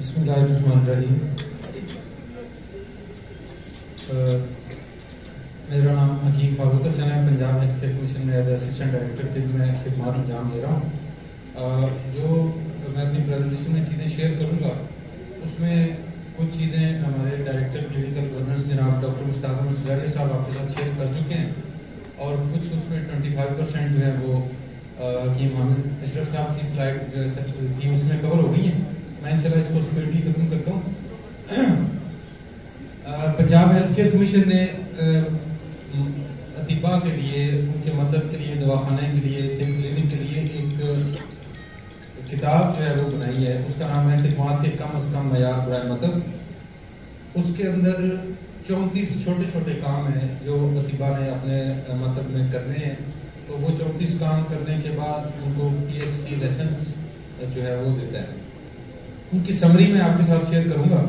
بسم اللہ الرحمن الرحیم. میرا نام حکیم فاروق حسین ہے. پنجاب ہیلتھ کیئر کمیشن میں ایز اسسٹنٹ ڈائریکٹر کے بھی میں خدمات انجام دے رہا ہوں. جو میں اپنی پریزنٹیشن میں چیزیں شیئر کروں گا اس میں کچھ چیزیں ہمارے ڈائریکٹر کلینکل گورننس جناب ڈاکٹر مشتاق احمد سجاریہ صاحب آپ کے ساتھ شیئر کر چکے ہیں, اور کچھ اس میں 25% جو ہے وہ حکیم حامد اشرف صاحب کی سلائڈ جو تھی اس میں کور ہو گئی ہیں. میں انشاءاللہ اس کو اسپیڈلی ختم کرتا ہوں. پنجاب ہیلتھ کیئر کمیشن نے اطباء کے لیے, ان کے مدد کے لیے, دواخانے کے لیے, کلینک کے لیے ایک کتاب جو ہے وہ بنائی ہے. اس کا نام ہے خدمات کے کم از کم معیار برائے مدد. اس کے اندر 34 چھوٹے چھوٹے کام ہیں جو اطباء نے اپنے مدد میں کرنے ہیں. تو وہ 34 کام کرنے کے بعد ان کو PHC لیسنس جو ہے وہ دیتا ہے. ان کی سمری میں آپ کے ساتھ شیئر کروں گا.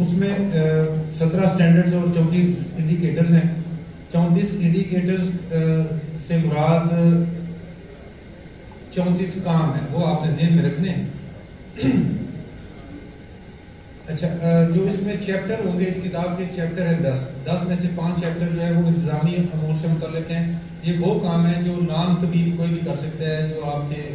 اس میں 17 سٹینڈرڈز اور 34 انڈیکیٹرز ہیں. 34 انڈیکیٹرز سے مراد 34 کام ہیں, وہ آپ نے ذہن میں رکھنے ہیں. اچھا, جو اس میں چیپٹر ہوں گے, اس کتاب کے چیپٹر ہے 10 میں سے 5 چیپٹر جو ہے وہ انتظامی امور سے متعلق ہیں. یہ وہ کام ہیں جو نان طبیب کوئی بھی کر سکتا ہے, جو آپ کے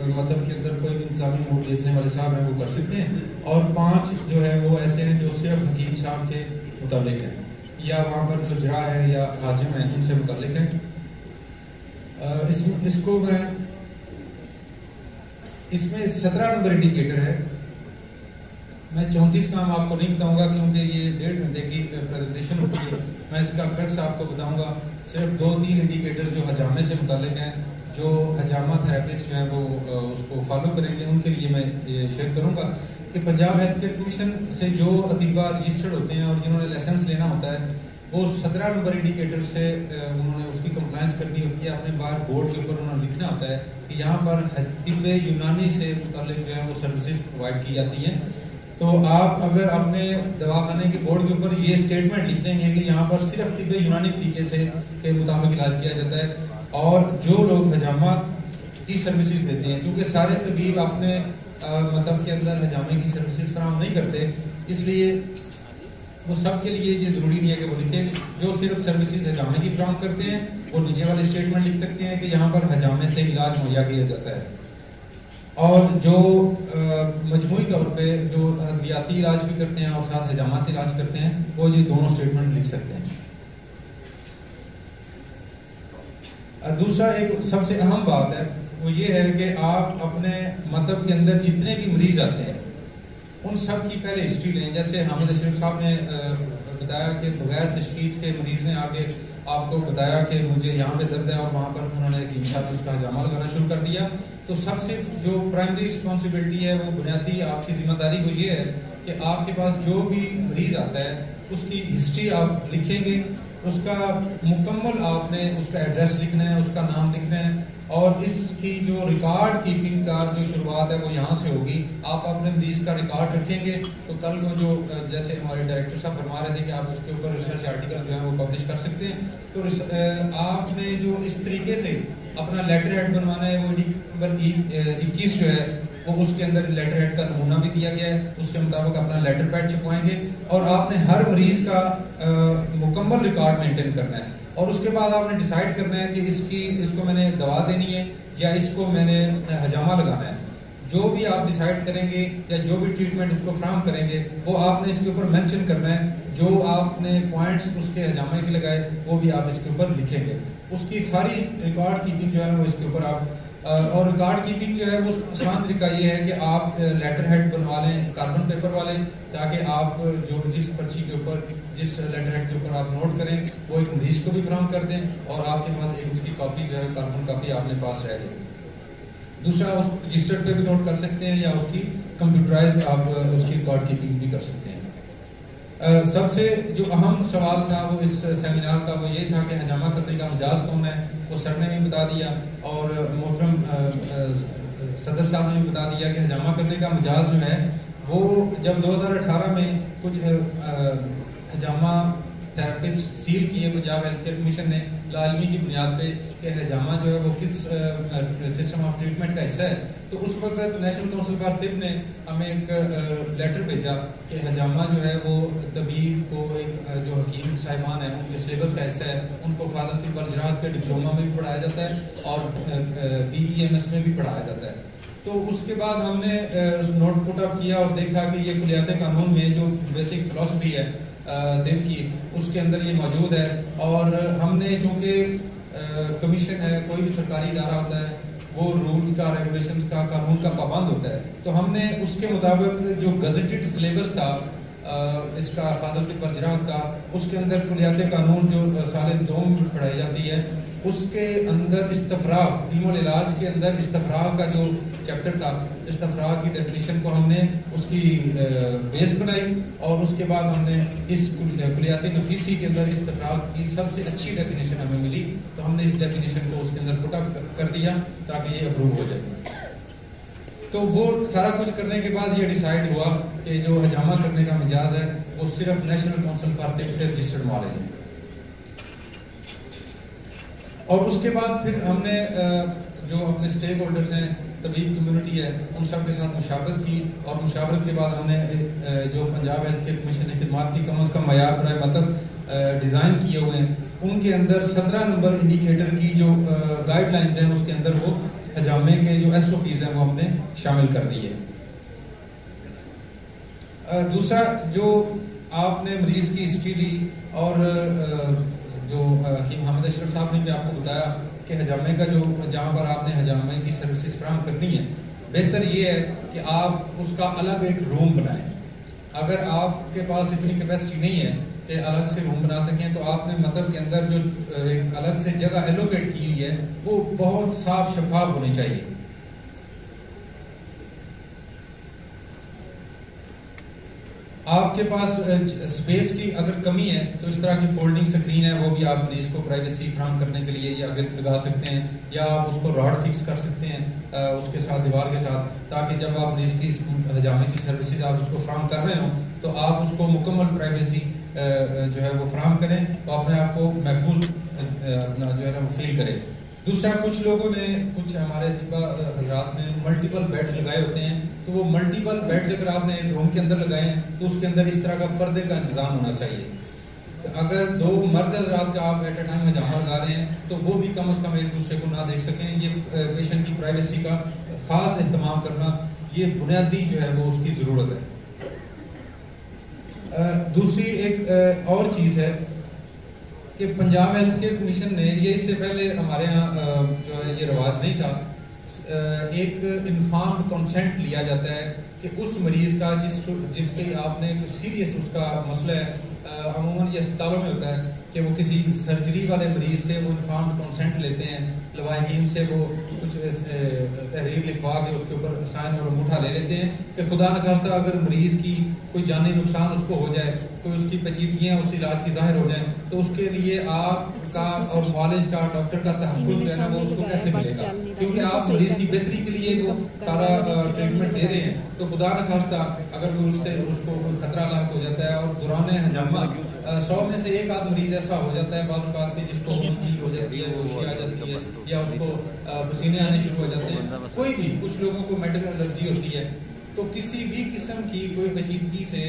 مطلب کے اندر کوئی بھی انتظامی امور دیکھنے والے صاحب ہیں وہ کر سکتے ہیں. اور 5 جو ہے وہ ایسے ہیں جو صرف حکیم صاحب کے متعلق ہیں, یا وہاں پر جو جراح ہے یا حاجم ہیں ان سے متعلق ہیں. اس کو میں اس میں 17 نمبر انڈیکیٹر ہے. میں 34 کام آپ کو نہیں بتاؤں گا کیونکہ یہ 1.5 گھنٹے کی پریزنٹیشن ہوتی ہے. میں اس کا کٹس آپ کو بتاؤں گا. صرف 2-3 انڈیکیٹر جو حجامے سے متعلق ہیں, جو حجامہ تھراپسٹ جو ہیں وہ اس کو فالو کریں گے, ان کے لیے میں یہ شیئر کروں گا کہ پنجاب ہیلتھ کیئر کمیشن سے جو اطباء رجسٹرڈ ہوتے ہیں اور جنہوں نے لائسنس لینا ہوتا ہے, وہ 17 نمبر انڈیکیٹر سے انہوں نے اس کی کمپلائنس کرنی ہوتی ہے. اپنے باہر بورڈ کے اوپر انہوں نے لکھنا ہوتا ہے کہ یہاں پر طب یونانی سے متعلق جو ہے وہ سروسز پرووائڈ کی جاتی ہیں. تو آپ اگر اپنے دواخانے کے بورڈ کے اوپر یہ اسٹیٹمنٹ لکھ دیں گے کہ یہاں پر صرف طب یونانی طریقے سے کے مطابق علاج کیا جاتا ہے, اور جو لوگ حجامہ کی سروسز دیتے ہیں, چونکہ سارے طبیب اپنے مطلب کے اندر حجامے کی سروسز فراہم نہیں کرتے, اس لیے وہ سب کے لیے یہ ضروری نہیں ہے کہ وہ لکھیں. جو صرف سروسز حجامے کی فراہم کرتے ہیں وہ نیچے والے اسٹیٹمنٹ لکھ سکتے ہیں کہ یہاں پر حجامے سے علاج مہیا کیا جاتا ہے. اور جو مجموعی طور پہ جو ادویاتی علاج بھی کرتے ہیں اور ساتھ حجامہ سے علاج کرتے ہیں, وہ یہ دونوں اسٹیٹمنٹ لکھ سکتے ہیں. دوسرا ایک سب سے اہم بات ہے وہ یہ ہے کہ آپ اپنے مطلب کے اندر جتنے بھی مریض آتے ہیں ان سب کی پہلے ہسٹری لیں. جیسے حامد اشرف صاحب نے بتایا کہ بغیر تشخیص کے مریض نے آگے آپ کو بتایا کہ مجھے یہاں پہ درد ہے, اور وہاں پر انہوں نے حکیم صاحب نے اس کا حجامہ لگانا شروع کر دیا. تو سب سے جو پرائمری رسپانسبلٹی ہے, وہ بنیادی آپ کی ذمہ داری وہ یہ ہے کہ آپ کے پاس جو بھی مریض آتا ہے اس کی ہسٹری آپ لکھیں گے. اس کا مکمل آپ نے اس کا ایڈریس لکھنا ہے, اس کا نام لکھنا ہے, اور اس کی جو ریکارڈ کیپنگ کا جو شروعات ہے وہ یہاں سے ہوگی. آپ اپنے مریض کا ریکارڈ رکھیں گے تو کل کو جو جیسے ہمارے ڈائریکٹر صاحب فرما رہے تھے کہ آپ اس کے اوپر ریسرچ آرٹیکل جو ہے وہ پبلش کر سکتے ہیں. تو آپ نے جو اس طریقے سے اپنا لیٹر ہیڈ بنوانا ہے, وہ نمبر 21 جو ہے وہ اس کے اندر لیٹر ہیڈ کا نمونہ بھی دیا گیا ہے. اس کے مطابق اپنا لیٹر پیڈ چھپوائیں گے, اور آپ نے ہر مریض کا مکمل ریکارڈ مینٹین کرنا ہے. اور اس کے بعد آپ نے ڈیسائیڈ کرنا ہے کہ اس کو میں نے دوا دینی ہے یا اس کو میں نے حجامہ لگانا ہے. جو بھی آپ ڈیسائیڈ کریں گے یا جو بھی ٹریٹمنٹ اس کو فراہم کریں گے وہ آپ نے اس کے اوپر مینشن کرنا ہے. جو آپ نے پوائنٹس اس کے حجامے کے لگائے وہ بھی آپ اس کے اوپر لکھیں گے. اس کی ساری ریکارڈ کیپنگ جو ہے وہ اس کے اوپر آپ, اور ریکارڈ کیپنگ جو ہے وہ آسان طریقہ یہ ہے کہ آپ لیٹر ہیڈ بنوا لیں کاربن پیپر والے, تاکہ آپ جو جس پرچی کے اوپر جس لیٹر ہیڈ کے اوپر آپ نوٹ کریں وہ ایک مریض کو بھی فراہم کر دیں, اور آپ کے پاس ایک اس کی کاپی جو ہے کاربن کاپی آپ نے پاس رہ جائے. دوسرا اس رجسٹر پہ بھی نوٹ کر سکتے ہیں یا اس کی کمپیوٹرائز آپ اس کی ریکارڈ کیپنگ بھی کر سکتے ہیں. سب سے جو اہم سوال تھا وہ اس سیمینار کا وہ یہ تھا کہ حجامہ کرنے کا مجاز کون ہے. وہ سر نے بھی بتا دیا اور محترم صدر صاحب نے بھی بتا دیا کہ حجامہ کرنے کا مجاز جو ہے وہ جب 2018 میں کچھ حجامہ تھراپسٹ سیل کیے پنجاب ہیلتھ کیئر کمیشن نے لاعلمی کی بنیاد پہ کہ حجامہ جو ہے وہ کس سسٹم آف ٹریٹمنٹ کا حصہ ہے, تو اس وقت نیشنل کونسل فار طب نے ہمیں ایک لیٹر بھیجا کہ حجامہ جو ہے وہ طبیب کو ایک جو حکیم صاحبان ہیں ان کے سلیبس کا حصہ ہے، ان کو حفاظت طب الجراحات کے ڈپلوما میں بھی پڑھایا جاتا ہے اور BEMS میں بھی پڑھایا جاتا ہے۔ تو اس کے بعد ہم نے اس نوٹ پٹ اپ کیا اور دیکھا کہ یہ کلیات قانون میں جو بیسک فلسفی ہے طب کی، اس کے اندر یہ موجود ہے، اور ہم نے چونکہ کمیشن ہے، کوئی بھی سرکاری ادارہ ہوتا ہے وہ رولز کا، ریگولیشنز کا، قانون کا پابند ہوتا ہے، تو ہم نے اس کے مطابق جو گزٹڈ سلیبس تھا اس کا حفاظت طب الجراحات کا، اس کے اندر کلیات قانون جو سال دوم میں پڑھائی جاتی ہے، اس کے اندر استفراغ، علم العلاج کے اندر استفراغ کا جو چیپٹر تھا، استفراغ کی ڈیفینیشن کو ہم نے اس کی بیس بنائی، اور اس کے بعد ہم نے اس کلیات نفیسی کے اندر استفراغ کی سب سے اچھی ڈیفینیشن ہمیں ملی، تو ہم نے اس ڈیفینیشن کو اس کے اندر پٹ اپ کر دیا تاکہ یہ اپروو ہو جائے۔ تو وہ سارا کچھ کرنے کے بعد یہ ڈیسائیڈ ہوا کہ جو حجامہ کرنے کا مجاز ہے وہ صرف نیشنل کونسل فار طب سے رجسٹرڈ معالج ہے۔ اور اس کے بعد پھر ہم نے جو اپنے اسٹیک ہولڈرز ہیں، طبیب کمیونٹی ہے، ان سب کے ساتھ مشاورت کی، اور مشاورت کے بعد ہم نے جو پنجاب ہیلتھ کیئر کمیشن نے خدمات کی کم از کم معیار برائے مطلب ڈیزائن کیے ہوئے ہیں، ان کے اندر 17 نمبر انڈیکیٹر کی جو گائیڈ لائنز ہیں اس کے اندر وہ حجامے کے جو SOPs ہیں وہ ہم نے شامل کر دیے۔ دوسرا جو آپ نے مریض کی ہسٹری لی، اور جو حکیم حامد اشرف صاحب نے بھی آپ کو بتایا کہ حجامے کا جو جہاں پر آپ نے حجامے کی سروسز فراہم کرنی ہے، بہتر یہ ہے کہ آپ اس کا الگ ایک روم بنائیں۔ اگر آپ کے پاس اتنی کیپیسٹی نہیں ہے کہ الگ سے روم بنا سکیں، تو آپ نے مطلب کے اندر جو ایک الگ سے جگہ ایلوکیٹ کی ہوئی ہے وہ بہت صاف شفاف ہونی چاہیے۔ آپ کے پاس اسپیس کی اگر کمی ہے تو اس طرح کی فولڈنگ سکرین ہے، وہ بھی آپ مریض کو پرائیویسی فراہم کرنے کے لیے یا لگا سکتے ہیں، یا آپ اس کو راڈ فکس کر سکتے ہیں اس کے ساتھ، دیوار کے ساتھ، تاکہ جب آپ مریض کی حجامے کی سروسز آپ اس کو فراہم کر رہے ہوں تو آپ اس کو مکمل پرائیویسی جو ہے وہ فراہم کریں، تو اپنے آپ کو محفوظ جو ہے نا وہ فیل کریں۔ دوسرا، کچھ لوگوں نے، کچھ ہمارے طباء حضرات نے ملٹیپل بیڈ لگائے ہوتے ہیں، تو وہ ملٹیپل بیڈز اگر آپ نے ایک روم کے اندر لگائے ہیں تو اس کے اندر اس طرح کا پردے کا انتظام ہونا چاہیے۔ اگر 2 مرد حضرات کا آپ ایٹ اے ٹائم حجامہ لگا رہے ہیں تو وہ بھی کم از کم ایک دوسرے کو نہ دیکھ سکیں۔ یہ پیشنٹ کی پرائیویسی کا خاص اہتمام کرنا یہ بنیادی جو ہے وہ اس کی ضرورت ہے۔ دوسری ایک اور چیز ہے کہ پنجاب ہیلتھ کیئر کمیشن نے، یہ اس سے پہلے ہمارے ہاں جو ہے یہ رواج نہیں تھا، ایک انفارمڈ کنسنٹ لیا جاتا ہے کہ اس مریض کا جس کے آپ نے کوئی سیریس اس کا مسئلہ ہے، عموماً یہ اسپتالوں میں ہوتا ہے کہ وہ کسی سرجری والے مریض سے وہ انفارمڈ کنسنٹ لیتے ہیں، لواحقین سے وہ کچھ تحریر لکھوا کے اس کے اوپر سائن اور انگوٹھا لے لیتے ہیں کہ خدا نخواستہ اگر مریض کی کوئی جانی نقصان اس کو ہو جائے، کوئی اس کی پیچیدگیاں اس علاج کی ظاہر ہو جائیں، تو اس کے لیے آپ کا اور معالج کا، ڈاکٹر کا تحفظ جو ہے نا وہ اس کو کیسے ملے گا؟ کیونکہ آپ مریض کی بہتری کے لیے وہ سارا ٹریٹمنٹ دے رہے ہیں، تو خدا نخواستہ اگر کوئی اس کو کوئی خطرہ لاحق ہو جاتا ہے، اور دوران حجامہ 100 میں سے 1 آدھ مریض ایسا ہو جاتا ہے بعض اوقات کہ جس کو الٹی ہو جاتی ہے، ہوشی آ جاتی ہے، یا اس کو پسینے آنے شروع ہو جاتے ہیں، کوئی بھی، کچھ لوگوں کو میڈیکل الرجی ہوتی ہے، تو کسی بھی قسم کی کوئی پیچیدگی سے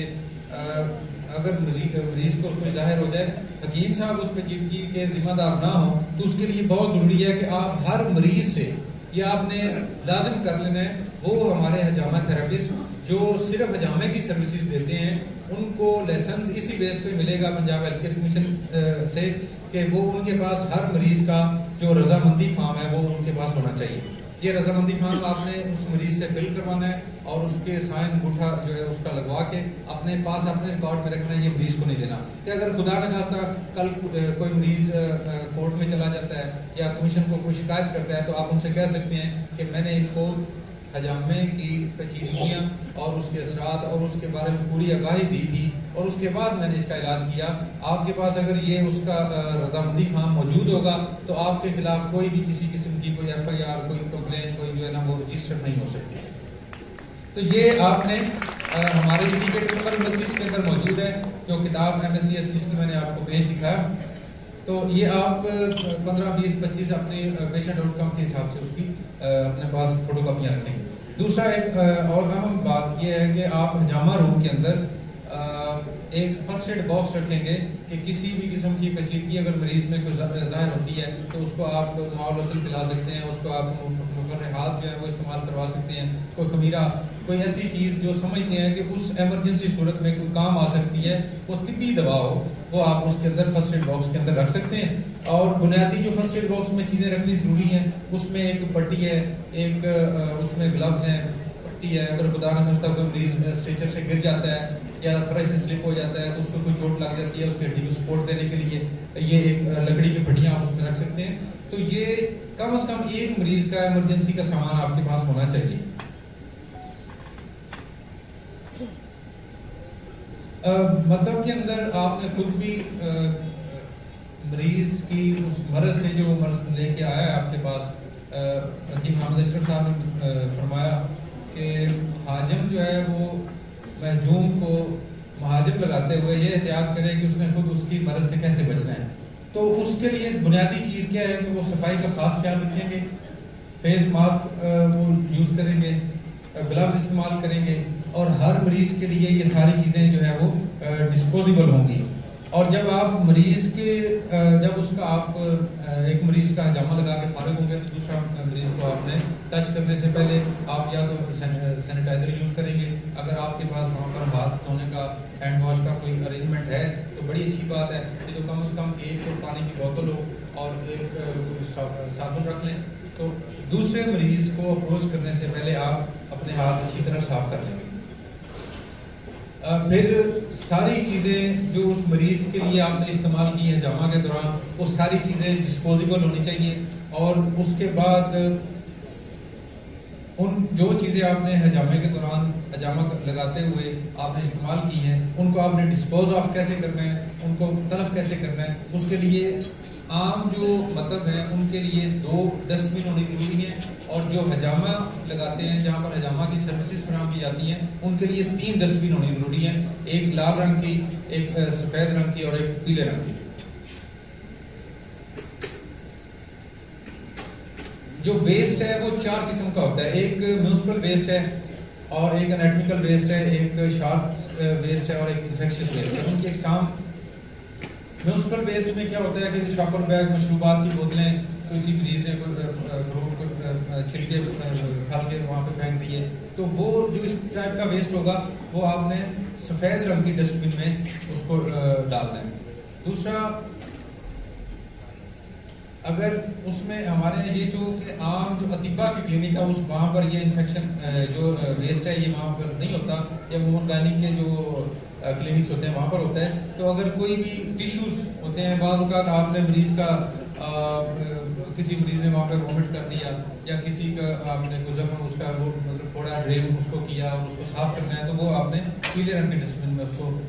اگر مریض کو کوئی ظاہر ہو جائے، حکیم صاحب اس پیچیدگی کے ذمہ دار نہ ہوں، تو اس کے لیے بہت ضروری ہے کہ آپ ہر مریض سے یہ آپ نے لازم کر لینا ہے، وہ ہمارے حجامہ تھراپسٹ جو صرف حجامے کی سروسز دیتے ہیں، ان کو لائسنس اسی بیس پہ ملے گا پنجاب ہیلتھ کیئر کمیشن سے کہ وہ ان کے پاس ہر مریض کا جو رضامندی فارم ہے وہ ان کے پاس ہونا چاہیے۔ یہ رضامندی فارم آپ نے اس مریض سے فل کروانا ہے اور اس کے سائن انگوٹھا جو ہے اس کا لگوا کے اپنے پاس اپنے ریکارڈ میں رکھنا ہے، یہ مریض کو نہیں دینا کہ اگر خدا نخواستہ کل کوئی مریض کورٹ میں چلا جاتا ہے یا کمیشن کو کوئی شکایت کرتا ہے تو آپ ان سے کہہ سکتے ہیں کہ میں نے ان کو حجامے کی پیچیدگیاں اور اس کے اثرات اور اس کے بارے میں پوری آگاہی دی تھی اور اس کے بعد میں نے اس کا علاج کیا۔ آپ کے پاس اگر یہ اس کا رضامندی فارم موجود ہوگا تو آپ کے خلاف کوئی بھی کسی قسم کی کوئی FIR، کوئی کمپلین، کوئی جو ہے نا وہ رجسٹر نہیں ہو سکتی۔ تو یہ آپ نے ہمارے انڈیکیٹر نمبر 29 کے اندر موجود ہے، جو کتاب MSDS جس کی میں نے آپ کو پیج دکھایا، تو یہ آپ 15، 20، 25 اپنے پیشنٹ آؤٹ کم کے حساب سے اس کی اپنے پاس فوٹو کاپیاں رکھیں گے۔ دوسرا ایک اور اہم بات یہ ہے کہ آپ حجامہ روم کے اندر ایک فرسٹ ایڈ باکس رکھیں گے کہ کسی بھی قسم کی پیچیدگی اگر مریض میں کوئی ظاہر ہوتی ہے تو اس کو آپ ماحول وصل پلا سکتے ہیں، اس کو آپ مفرحات جو ہے وہ استعمال کروا سکتے ہیں، کوئی خمیرہ، کوئی ایسی چیز جو سمجھتے ہیں کہ اس ایمرجنسی صورت میں کوئی کام آ سکتی ہے، وہ طبی دوا ہو، وہ آپ اس کے اندر فرسٹ ایڈ باکس کے اندر رکھ سکتے ہیں. اور بنیادی جو فرسٹ ایڈ باکس میں چیزیں رکھنی ضروری ہیں، اس میں ایک پٹی ہے، ایک اس میں گلوز ہیں، پٹی ہے، اگر خدا نہ خواستہ کوئی مریض اسٹریچر سے گر جاتا ہے یا فرش سے سلپ ہو جاتا ہے تو اس کو کوئی چوٹ لگ جاتی ہے، اس کی ہڈی کو سپورٹ دینے کے لیے یہ ایک لکڑی کی پٹیاں آپ اس میں رکھ سکتے ہیں. تو یہ کم از کم ایک مریض کا ایمرجنسی کا سامان آپ کے پاس ہونا چاہیے. مطلب کے اندر آپ نے خود بھی مریض کی اس مرض سے جو مرض لے کے آیا ہے آپ کے پاس، حکیم محمد اشرف صاحب نے فرمایا کہ حاجم جو ہے وہ محجوم کو مہاجم لگاتے ہوئے یہ احتیاط کرے کہ اس نے خود اس کی مرض سے کیسے بچنا ہے. تو اس کے لیے بنیادی چیز کیا ہے کہ وہ صفائی کا خاص خیال رکھیں گے، فیس ماسک وہ یوز کریں گے، گلوز استعمال کریں گے، اور ہر مریض کے لیے یہ ساری چیزیں جو ہے وہ ڈسپوزیبل ہوں گی. اور جب آپ مریض کے جب اس کا آپ ایک مریض کا حجامہ لگا کے فارغ ہوں گے تو دوسرا مریض کو آپ نے ٹچ کرنے سے پہلے آپ یا تو سینیٹائزر یوز کریں گے. اگر آپ کے پاس وہاں پر ہاتھ دھونے کا ہینڈ واش کا کوئی ارینجمنٹ ہے تو بڑی اچھی بات ہے کہ جو کم از کم ایک پانی کی بوتل ہو اور ایک صابن رکھ لیں. تو دوسرے مریض کو اپروچ کرنے سے پہلے آپ اپنے ہاتھ اچھی طرح صاف کر لیں گے. پھر ساری چیزیں جو اس مریض کے لیے آپ نے استعمال کی ہے حجامہ کے دوران وہ ساری چیزیں ڈسپوزیبل ہونی چاہیے. اور اس کے بعد ان جو چیزیں آپ نے حجامے کے دوران حجامہ لگاتے ہوئے آپ نے استعمال کی ہیں ان کو آپ نے ڈسپوز آف کیسے کرنا ہے، ان کو تلف کیسے کرنا ہے. اس کے لیے عام جو مطلب ہیں ان کے لیے 2 ڈسٹ بن ہونی ضروری ہیں، اور جو حجامہ لگاتے ہیں جہاں پر حجامہ کی سروسز فراہم کی جاتی ہیں ان کے لیے 3 ڈسٹ بن ہونی ضروری ہیں، ایک لال رنگ کی، ایک سفید رنگ کی اور ایک پیلے رنگ کی. جو ویسٹ ہے وہ 4 قسم کا ہوتا ہے. ایک میونسپل ویسٹ ہے، اور ایک انیٹمیکل ویسٹ ہے، ایک شارپ ویسٹ ہے اور ایک انفیکشس ویسٹ ہے. ان کی اقسام میونسپل ویسٹ میں کیا ہوتا ہے کہ شاپر بیگ، مشروبات کی بوتلیں، کسی مریض نے فروٹ کو چھلکے کھا کے وہاں پہ پھینک دیے، تو وہ جو اس ٹائپ کا ویسٹ ہوگا وہ آپ نے سفید رنگ کی ڈسٹ بن میں اس کو ڈالنا ہے. دوسرا، اگر اس میں ہمارے یہ جو کہ عام جو اطباء کی کلینک ہے اس وہاں پر یہ انفیکشن جو ویسٹ ہے یہ وہاں پر نہیں ہوتا، یا گائنک کے جو کلینکس ہوتے ہیں وہاں پر ہوتا ہے. تو اگر کوئی بھی ٹیشوز ہوتے ہیں، بعض اوقات آپ نے مریض کا کسی مریض نے وہاں پہ وومٹ کر دیا یا کسی کا آپ نے کوئی زخم اس کا وہ مطلب تھوڑا ڈرین اس کو کیا اور اس کو صاف کرنا ہے، تو وہ آپ نے پیلے رنگ کے ڈسٹ بن میں اس کو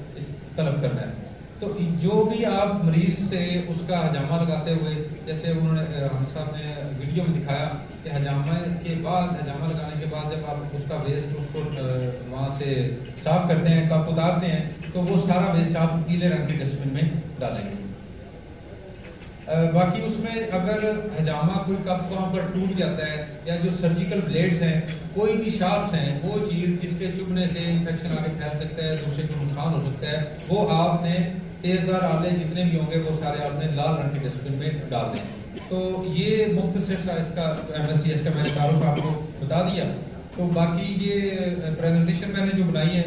طلب کرنا ہے. تو جو بھی آپ مریض سے اس کا حجامہ لگاتے ہوئے، جیسے انہوں نے ہم صاحب نے ویڈیو میں دکھایا کہ حجامہ کے بعد، حجامہ لگانے کے بعد جب آپ اس کا ویسٹ اس کو وہاں سے صاف کرتے ہیں، کپ اتارتے ہیں، تو وہ سارا ویسٹ آپ پیلے رنگ کے ڈسٹ بن میں ڈالیں گے. باقی اس میں اگر حجامہ کوئی کپ وہاں پر ٹوٹ جاتا ہے یا جو سرجیکل بلیڈز ہیں، کوئی بھی شارپس ہیں، وہ چیز جس کے چبھنے سے انفیکشن آگے پھیل سکتا ہے، دوسرے کو نقصان ہو سکتا ہے، وہ آپ نے تیزدار آلے جتنے بھی ہوں گے وہ سارے آپ نے لال رنگ کے ڈسٹ بن میں ڈال دیں. تو یہ مختصر سا اس کا MSTS کا میں نے تعارف آپ کو بتا دیا. تو باقی یہ پریزنٹیشن میں نے جو بنائی ہے،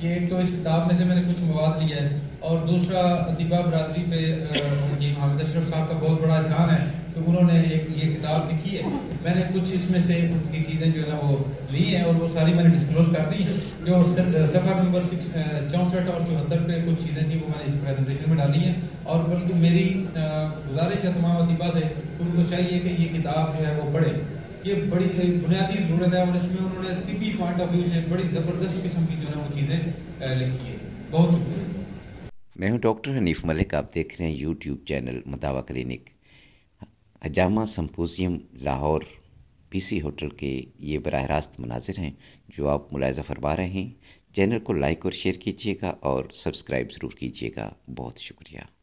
یہ ایک تو اس کتاب میں سے میں نے کچھ مواد لیا ہے، اور دوسرا اطباء برادری پہ حکیم محمد اشرف صاحب کا بہت بڑا احسان ہے کہ انہوں نے ایک یہ کتاب لکھی ہے. میں نے کچھ اس میں سے ان کی چیزیں جو ہے نا وہ لی ہیں اور وہ ساری میں نے ڈسکلوز کر دی ہیں. جو صفحہ نمبر 64 اور 74 پہ کچھ چیزیں تھیں وہ میں نے اس پریزنٹیشن میں ڈالی ہیں. اور بلکہ میری گزارش ہے تمام اطباء سے، ان کو چاہیے کہ یہ کتاب جو ہے وہ پڑھیں. یہ بڑی بنیادی ضرورت ہے، اور اس میں انہوں نے طبی پوائنٹ آف ویو سے بڑی زبردست قسم کی جو ہے وہ چیزیں لکھی ہے. بہت شکریہ. میں ہوں ڈاکٹر حنیف ملک. آپ دیکھ رہے ہیں یوٹیوب چینل مداوا کلینک. حجامہ سمپوزیم لاہور PC ہوٹل کے یہ براہ راست مناظر ہیں جو آپ ملاحظہ فرما رہے ہیں. چینل کو لائک اور شیئر کیجیے گا اور سبسکرائب ضرور کیجیے گا. بہت شکریہ.